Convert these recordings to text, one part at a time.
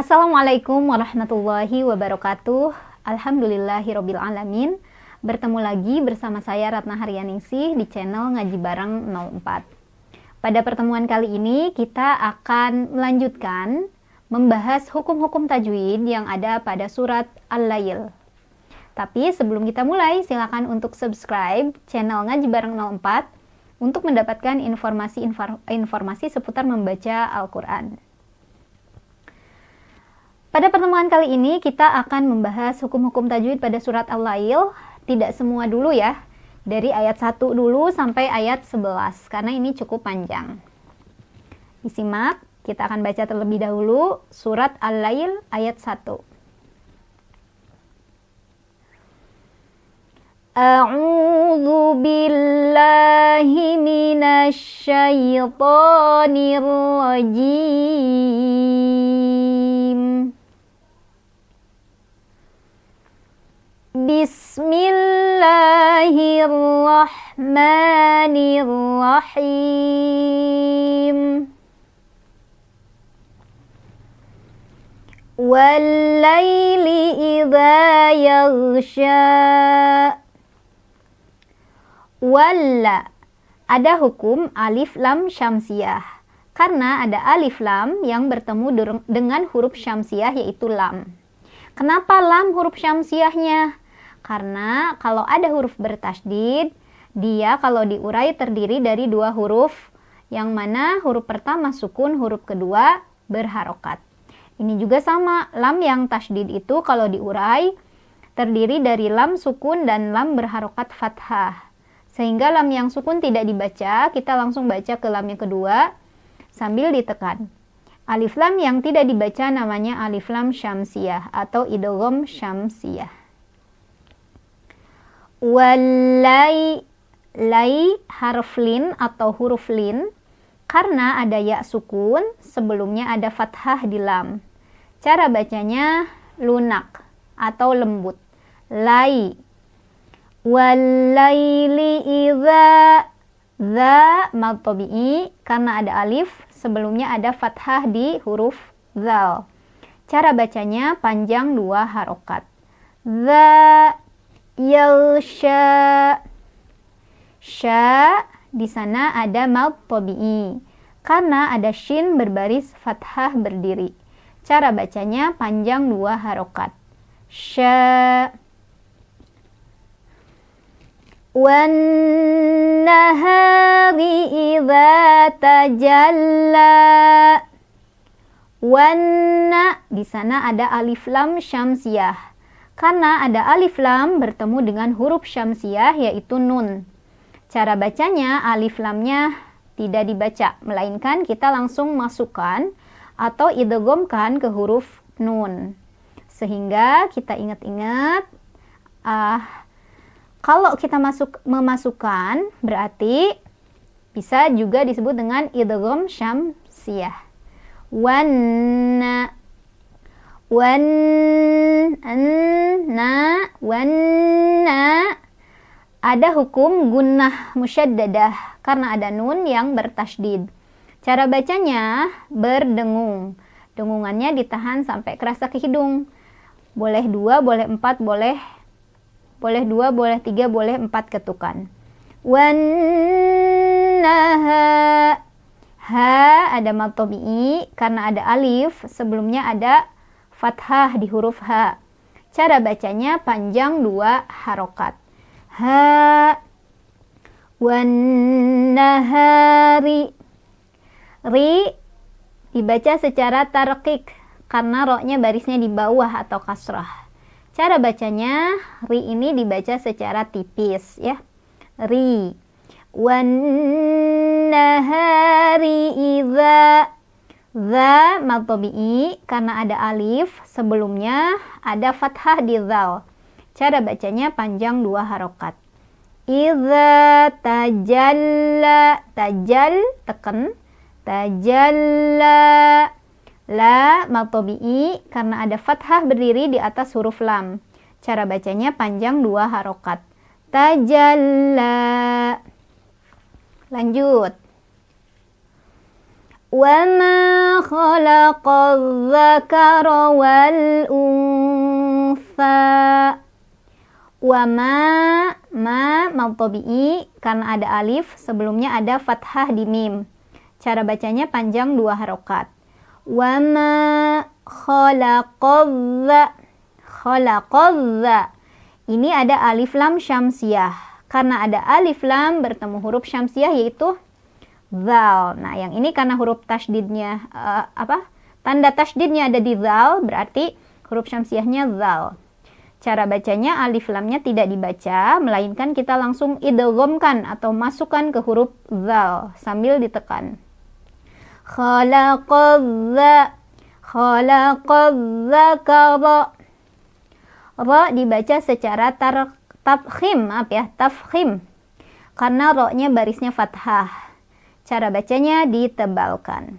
Assalamualaikum warahmatullahi wabarakatuh. Alhamdulillahirabbil alamin. Bertemu lagi bersama saya Ratna Haryaningsih di channel Ngaji Bareng 04. Pada pertemuan kali ini kita akan melanjutkan membahas hukum-hukum tajwid yang ada pada surat Al-Lail. Tapi sebelum kita mulai, silakan untuk subscribe channel Ngaji Bareng 04 untuk mendapatkan informasi seputar membaca Al-Quran. Pada pertemuan kali ini kita akan membahas hukum-hukum tajwid pada surat Al-Lail. Tidak semua dulu ya, dari ayat 1 dulu sampai ayat 11, karena ini cukup panjang. Disimak, kita akan baca terlebih dahulu surat Al-Lail ayat 1. A'udzu billahi minasy syaithanir rajim. Bismillahirrahmanirrahim. Wal-laili idza yaghsha. Walla, ada hukum alif lam syamsiyah karena ada alif lam yang bertemu dengan huruf syamsiyah yaitu lam. Kenapa lam huruf syamsiyahnya? Karena kalau ada huruf bertasydid, dia kalau diurai terdiri dari dua huruf, yang mana huruf pertama sukun, huruf kedua berharokat. Ini juga sama, lam yang tasydid itu kalau diurai terdiri dari lam sukun dan lam berharokat fathah. Sehingga lam yang sukun tidak dibaca, kita langsung baca ke lam yang kedua sambil ditekan. Alif lam yang tidak dibaca namanya alif lam syamsiyah atau idgham syamsiyah. Wallai, lai harf lin atau huruf lin karena ada ya sukun, sebelumnya ada fathah di lam. Cara bacanya lunak atau lembut. Lai. Wal-laili idza, za mad tabi'i karena ada alif, sebelumnya ada fathah di huruf zal. Cara bacanya panjang dua harokat. Za yaghsha. Sya di sana ada mad tabi'i karena ada shin berbaris fathah berdiri. Cara bacanya panjang dua harokat. Sya. Wan nahari idza tajalla. Wanna di sana ada alif lam syamsiyah. Karena ada alif lam bertemu dengan huruf syamsiyah yaitu nun. Cara bacanya alif lamnya tidak dibaca, melainkan kita langsung masukkan atau idghamkan ke huruf nun. Sehingga kita ingat-ingat kalau kita memasukkan berarti bisa juga disebut dengan idgham syamsiyah. Wanna, wanna. Ada hukum gunnah musyaddadah karena ada nun yang bertasydid. Cara bacanya berdengung. Dengungannya ditahan sampai kerasa ke hidung. Boleh 2, boleh 4, boleh 2, boleh 3, boleh 4 ketukan. Wannaha. Ha ada mad tabi'i karena ada alif, sebelumnya ada fathah di huruf ha. Cara bacanya panjang dua harokat. Ha. Wannahari. Ri dibaca secara tarqiq karena roknya barisnya di bawah atau kasrah. Cara bacanya ri ini dibaca secara tipis ya. Ri. Wan nahari idza. Za mad tabi'i karena ada alif, sebelumnya ada fathah di zal. Cara bacanya panjang dua harokat. Idza tajalla. Tajal tekan. Tajalla. La mad tabi'i karena ada fathah berdiri di atas huruf lam. Cara bacanya panjang dua harokat. Tajalla. Lanjut. وَمَا خَلَقَ الذَّكَرَ وَالْأُنثَى. Wama, ma, mad tabi'i, karena ada alif, sebelumnya ada fathah di mim. Cara bacanya panjang 2 harokat. Wama khalaqadza. Khalaqadza. Ini ada alif lam syamsiah. Karena ada alif lam bertemu huruf syamsiah yaitu zal. Nah, yang ini karena huruf tasydidnya tanda tasydidnya ada di zal, berarti huruf syamsiahnya zal. Cara bacanya alif lamnya tidak dibaca, melainkan kita langsung idghamkan atau masukkan ke huruf zal sambil ditekan. Khalaqadza, khalaqadzakara. Ra dibaca secara tafkhim, tafkhim. Karena ro-nya barisnya fathah. Cara bacanya ditebalkan.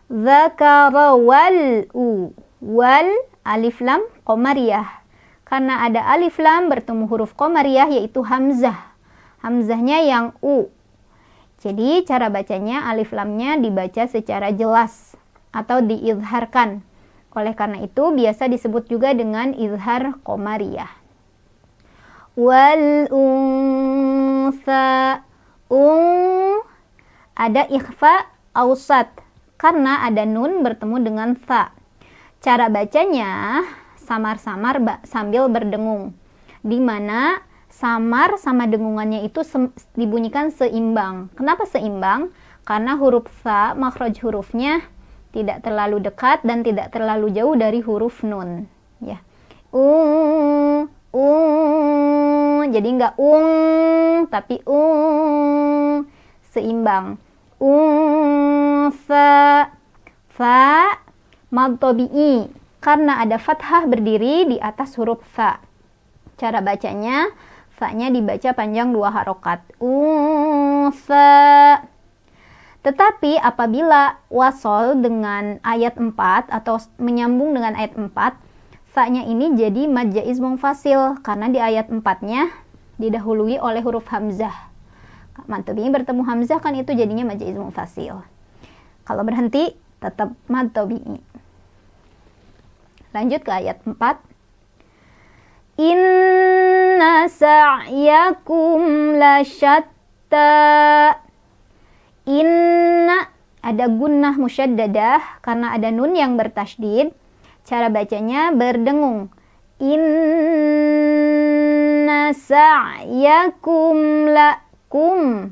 Zakara wal u. Wal alif lam qamariyah. Karena ada alif lam bertemu huruf qamariyah yaitu hamzah. Hamzahnya yang u. Jadi cara bacanya alif lamnya dibaca secara jelas atau diizharkan. Oleh karena itu biasa disebut juga dengan izhar qamariyah. Wal unsa. Ada ikhfa ausat karena ada nun bertemu dengan tha. Cara bacanya samar-samar sambil berdengung, di mana samar sama dengungannya itu dibunyikan seimbang. Kenapa seimbang? Karena huruf tha, makhraj hurufnya tidak terlalu dekat dan tidak terlalu jauh dari huruf nun. Ya, jadi nggak tapi seimbang. Fa mad tabi'i karena ada fathah berdiri di atas huruf fa. Cara bacanya fa-nya dibaca panjang 2 harokat. Unsa. Tetapi apabila wasol dengan ayat 4 atau menyambung dengan ayat 4, fa-nya ini jadi mad jaiz munfasil karena di ayat 4-nya didahului oleh huruf hamzah. Mad tabi'i bertemu hamzah kan itu jadinya mad jaiz munfasil. Kalau berhenti tetap mad tabi'i. Lanjut ke ayat 4. Inna sa'yakum lasyatta. Inna ada gunnah musyaddadah karena ada nun yang bertasydid. Cara bacanya berdengung. Inna sa'yakum lakum.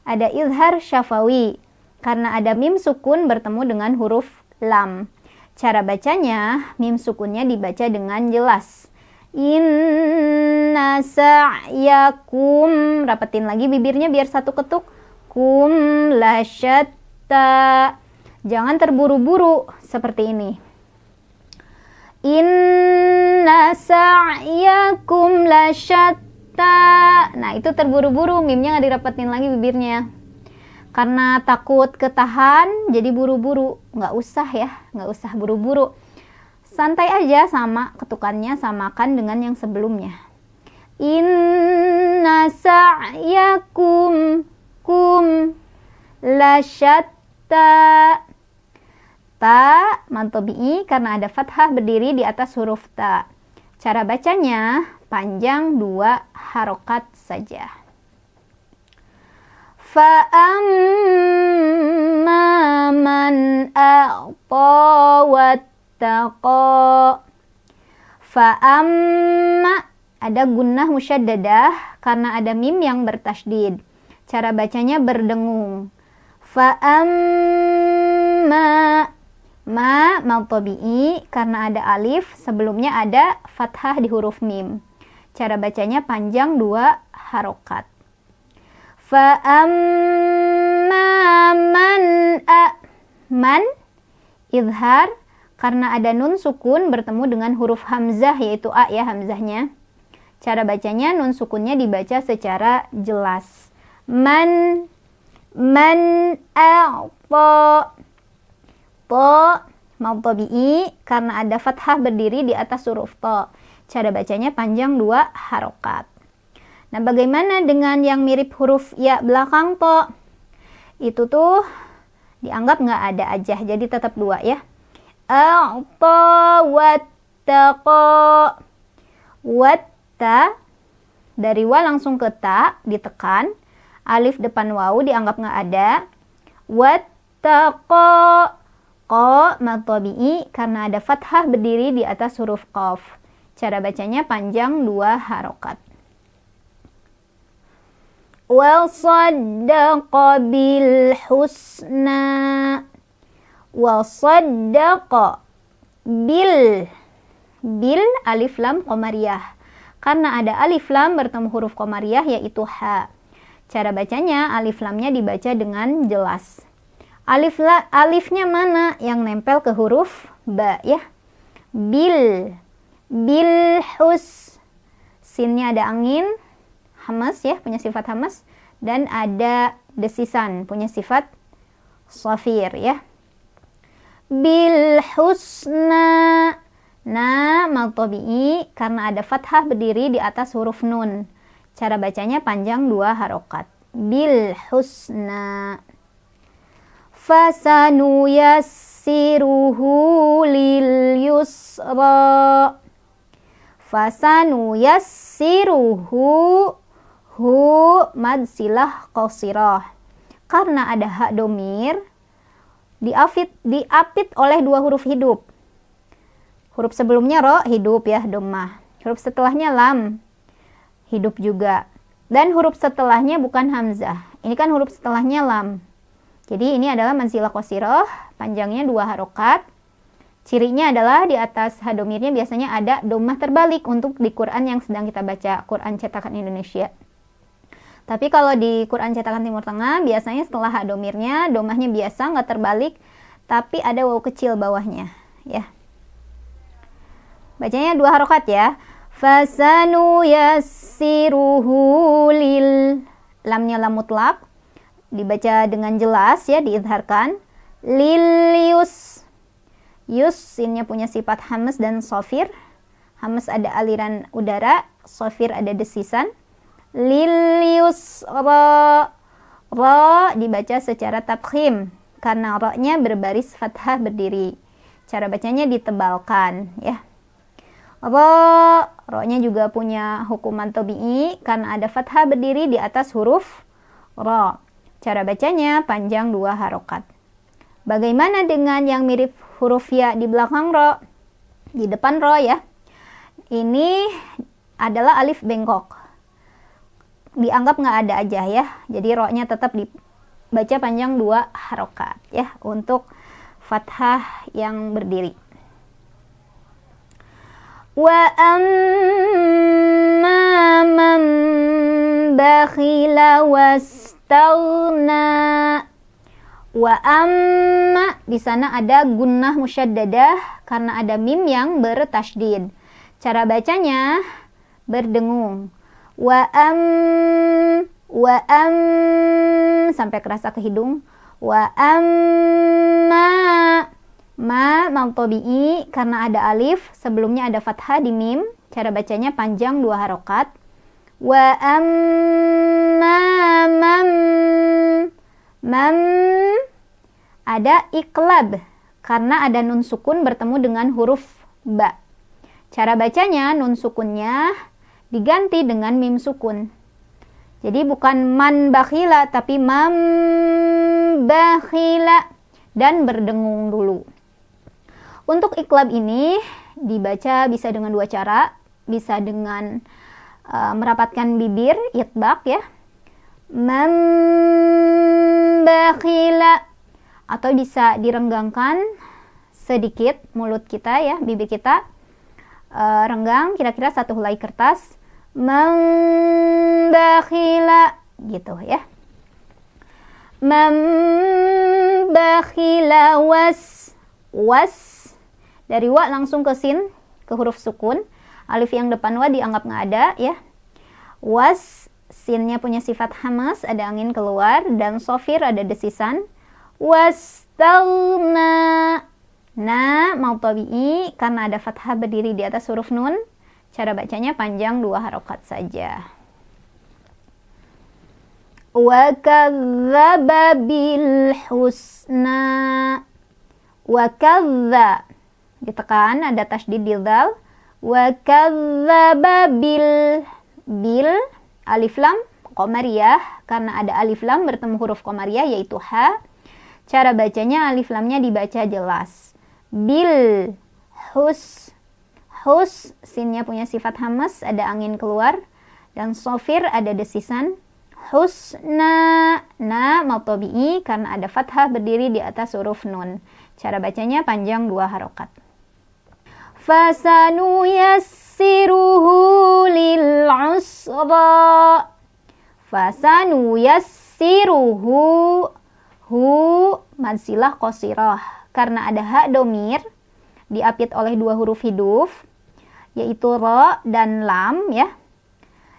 Ada izhar syafawi karena ada mim sukun bertemu dengan huruf lam. Cara bacanya mim sukunnya dibaca dengan jelas. Inna sa'yakum. Rapetin lagi bibirnya biar satu ketuk. Kum lasyatta. Jangan terburu-buru seperti ini. Inna sa'yakum lasyatta. Nah, itu terburu-buru, mimnya nggak dirapetin lagi bibirnya. Karena takut ketahan, jadi buru-buru. Nggak usah ya, nggak usah buru-buru. Santai aja sama ketukannya, samakan dengan yang sebelumnya. Inna sa'yakum lasyatta. Ta mad tabi'i karena ada fathah berdiri di atas huruf ta. Cara bacanya panjang 2 harokat saja. Fa'amma man a'ta wattaqa. Fa'amma ada gunnah musyaddadah karena ada mim yang bertasydid. Cara bacanya berdengung. Fa'amma ma mad tabi'i karena ada alif, sebelumnya ada fathah di huruf mim. Cara bacanya panjang 2 harokat. Fa'amma man izhar karena ada nun sukun bertemu dengan huruf hamzah yaitu a ya hamzahnya. Cara bacanya nun sukunnya dibaca secara jelas. Man a'ta. Ta mad tabi'i karena ada fathah berdiri di atas huruf ta. Cara bacanya panjang 2 harokat. Nah, bagaimana dengan yang mirip huruf ya belakang ta? Itu tuh dianggap nggak ada aja, jadi tetap 2 ya. A'ta wattaqa. Watta dari wa langsung ke ta, ditekan. Alif depan wawu dianggap nggak ada. Wattaqa. Qa mad tabi'i karena ada fathah berdiri di atas huruf qaf. Cara bacanya panjang 2 harokat. Wa saddaqa bil husna. Wa saddaqa bil alif lam qamariyah. Karena ada alif lam bertemu huruf qamariyah yaitu ha. Cara bacanya alif lamnya dibaca dengan jelas. Alifnya mana? Yang nempel ke huruf ba ya. Bil hus. Sinnya ada angin, hamas ya, punya sifat hamas, dan ada desisan, punya sifat shafir ya. Bil husna. Na mad tabi'i karena ada fathah berdiri di atas huruf nun. Cara bacanya panjang 2 harokat. Bil husna. Fasanu yassiruhu lil yusra. Fasanu yassiruhu. Hu mad silah qasirah. Karena ada hak domir, diapit oleh 2 huruf hidup. Huruf sebelumnya ro hidup ya, dhammah. Huruf setelahnya lam hidup juga. Dan huruf setelahnya bukan hamzah. Ini kan huruf setelahnya lam. Jadi ini adalah manzilah qasirah, panjangnya 2 harokat. Cirinya adalah di atas hadomirnya biasanya ada dhammah terbalik untuk di Quran yang sedang kita baca, Quran cetakan Indonesia. Tapi kalau di Quran cetakan Timur Tengah, biasanya setelah hadomirnya, dhammahnya biasa, nggak terbalik, tapi ada waw kecil bawahnya. Ya. Bacanya 2 harokat ya. Fasanu yassiruhu lil. Lamnya lam mutlak. Dibaca dengan jelas ya, diizharkan. Lil yus. Yus, sinnya punya sifat hamas dan shafir. Hamas ada aliran udara, shafir ada desisan. Lil yus ra. Ra dibaca secara tafkhim karena ra-nya berbaris fathah berdiri. Cara bacanya ditebalkan ya. Ra-nya juga punya hukuman tabi'i karena ada fathah berdiri di atas huruf ra. Cara bacanya panjang 2 harokat. Bagaimana dengan yang mirip huruf ya di belakang ro? Di depan ro ya. Ini adalah alif bengkok. Dianggap nggak ada aja ya. Jadi ro-nya tetap dibaca panjang 2 harokat ya untuk fathah yang berdiri. Wa amma man bakhila wastaghna. Wa amma di sana ada gunnah musyaddadah karena ada mim yang bertasydid. Cara bacanya berdengung. Wa sampai kerasa ke hidung. Wa amma ma tabi'i karena ada alif, sebelumnya ada fathah di mim. Cara bacanya panjang 2 harokat. Wa amma mam ada iqlab karena ada nun sukun bertemu dengan huruf ba. Cara bacanya nun sukunnya diganti dengan mim sukun. Jadi bukan man bakhila tapi mam bakhila dan berdengung dulu. Untuk iqlab ini dibaca bisa dengan 2 cara, bisa dengan merapatkan bibir, itbaq ya. Man bakhila, atau bisa direnggangkan sedikit mulut kita ya, bibir kita renggang kira-kira 1 helai kertas. Man bakhila gitu ya. Man bakhila was dari wa langsung ke sin, ke huruf sukun. Alif yang depan wa dianggap nggak ada ya. Was, sinnya punya sifat hamas, ada angin keluar, dan shafir ada desisan. Wastaghna. Na mau tabi'i karena ada fathah berdiri di atas huruf nun. Cara bacanya panjang 2 harokat saja. Wa kadzdzaba bil husna. Wa kadza, ditekan, ada tasydid di dzal. Wa kadzdzaba bil alif lam qamariyah, karena ada alif lam bertemu huruf qamariyah yaitu ha. Cara bacanya alif lamnya dibaca jelas. Bil hus, sinnya punya sifat hamas, ada angin keluar, dan sofir ada desisan. Husna, na matobi'i karena ada fathah berdiri di atas huruf nun. Cara bacanya panjang 2 harokat. Fasanu yassiruhu lil usra. Fasanu yassiruhu, hu madsilah qasirah karena ada hak domir diapit oleh 2 huruf hidup yaitu ro dan lam ya,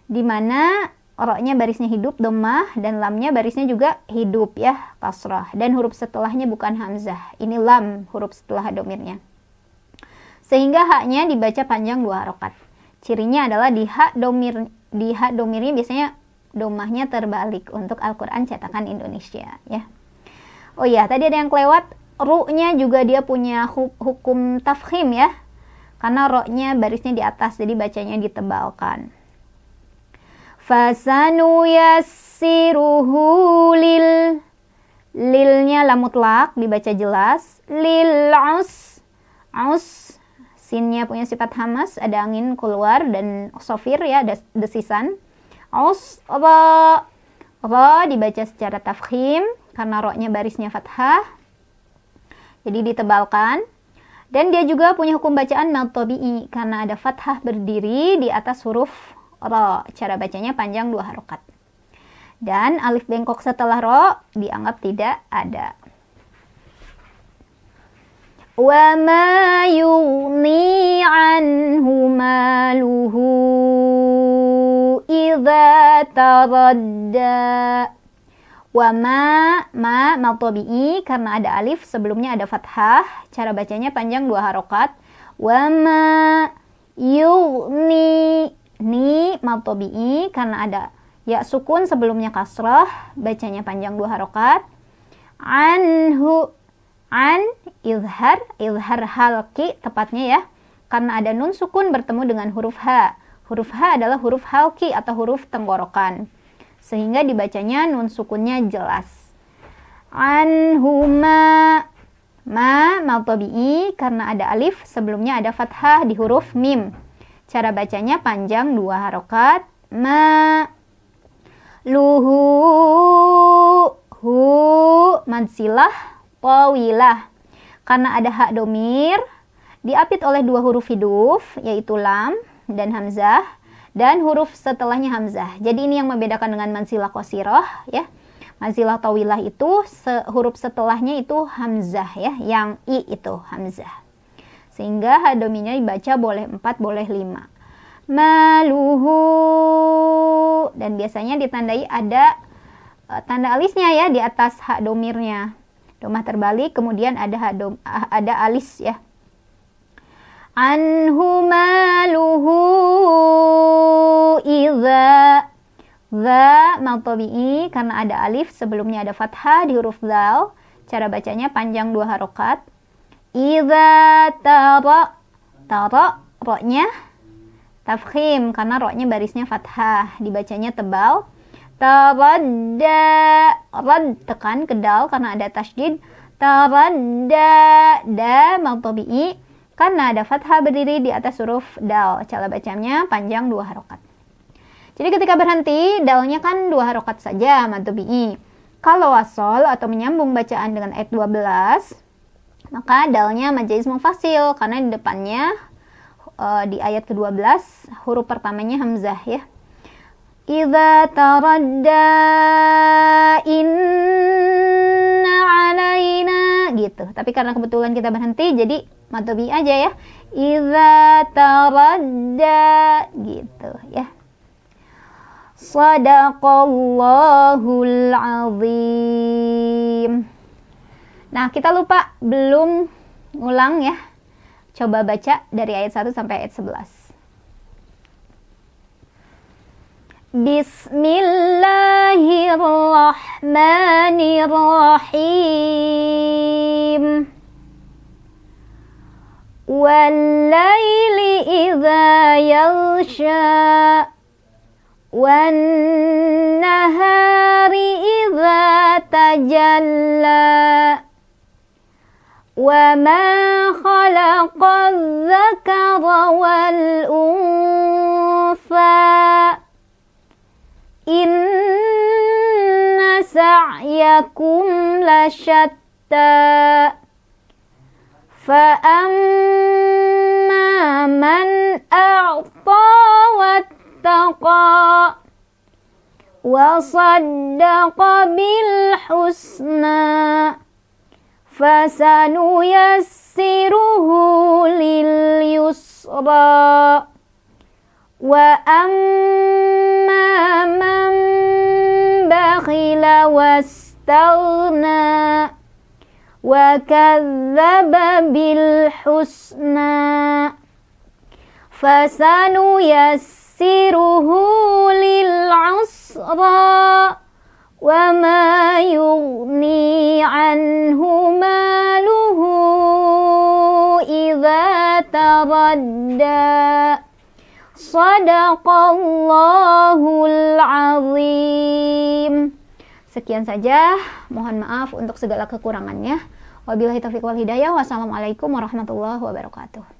dimana ro-nya barisnya hidup dhammah dan lamnya barisnya juga hidup ya kasrah, dan huruf setelahnya bukan hamzah, ini lam huruf setelah domirnya, sehingga haknya dibaca panjang 2 harokat. Cirinya adalah di hak domirnya biasanya domahnya terbalik untuk Al-Quran cetakan Indonesia ya. Oh iya, tadi ada yang kelewat, ru-nya juga dia punya hukum tafkhim ya, karena ro-nya barisnya di atas, jadi bacanya ditebalkan. Fasanu yassiruhu lilnya lam mutlak dibaca jelas. Lil us, sinnya punya sifat hamas, ada angin keluar, dan sofir ya, ada desisan. Ro dibaca secara tafkhim karena ro-nya barisnya fathah, jadi ditebalkan. Dan dia juga punya hukum bacaan mad tabi'i karena ada fathah berdiri di atas huruf ro. Cara bacanya panjang 2 harokat. Dan alif bengkok setelah ro dianggap tidak ada. Wa ma yughni anhu maluhu idza taradda. Wa ma tabi'i karena ada alif sebelumnya ada fathah. Cara bacanya panjang 2 harokat. Wa ma yughni, ni ma tabi'i karena ada ya sukun sebelumnya kasrah, bacanya panjang 2 harokat. Anhu, an izhar halqi tepatnya ya, karena ada nun sukun bertemu dengan huruf H. Huruf H adalah huruf halqi atau huruf tenggorokan, sehingga dibacanya nun sukunnya jelas. Anhuma, ma tabi'i karena ada alif sebelumnya ada fathah di huruf mim. Cara bacanya panjang 2 harokat. Ma luhu, hu madsilah tawilah karena ada hak domir diapit oleh 2 huruf hidup yaitu lam dan hamzah, dan huruf setelahnya hamzah. Jadi ini yang membedakan dengan mansilah qasirah ya. Mansilah tawilah itu huruf setelahnya itu hamzah ya, yang i itu hamzah. Sehingga hak domirnya dibaca boleh 4, boleh 5. Maluhu, dan biasanya ditandai ada tanda alisnya ya di atas hak domirnya. Domah terbalik, kemudian ada alis ya. Anhu maluhu idza, za mad tabi'i karena ada alif sebelumnya ada fathah di huruf zal. Cara bacanya panjang 2 harokat. Idza tara, ro-nya tafkhim karena ro-nya barisnya fathah, dibacanya tebal. Taradda, rad tekan ke dal karena ada tasydid. Taradda, da mad tabi'i karena ada fathah berdiri di atas huruf dal. Cara bacanya panjang 2 harokat. Jadi ketika berhenti, dalnya kan 2 harokat saja mad tabi'i. Kalau wasol atau menyambung bacaan dengan ayat 12, maka dalnya mad jaiz munfasil karena di depannya di ayat ke-12 huruf pertamanya hamzah ya. Idza taradda inna alaina gitu. Tapi karena kebetulan kita berhenti jadi mad tabi'i aja ya. Idza taradda gitu ya. Shadaqallahul azim. Nah, kita lupa belum ngulang ya. Coba baca dari ayat 1 sampai ayat 11. Bismillahirrahmanirrahim. Wal-laili idza yaghsha, wan-nahari idza tajalla, wa ma khalaqadz-dzakara wal-untha, inna sa'yakum lasyatta, fa'amma man a'ta wattaqa wa saddaqa bil husna fasanuyassiruhu lil yusra, wa amma man bakhila wastaghna wa kadzdzaba bil husna fasanuyassiruhu lil usra, wa ma yughni anhu maluhu idza taradda. Shadaqallahul azim. Sekian saja, mohon maaf untuk segala kekurangannya. Wabillahi taufiq wal hidayah. Wassalamualaikum warahmatullahi wabarakatuh.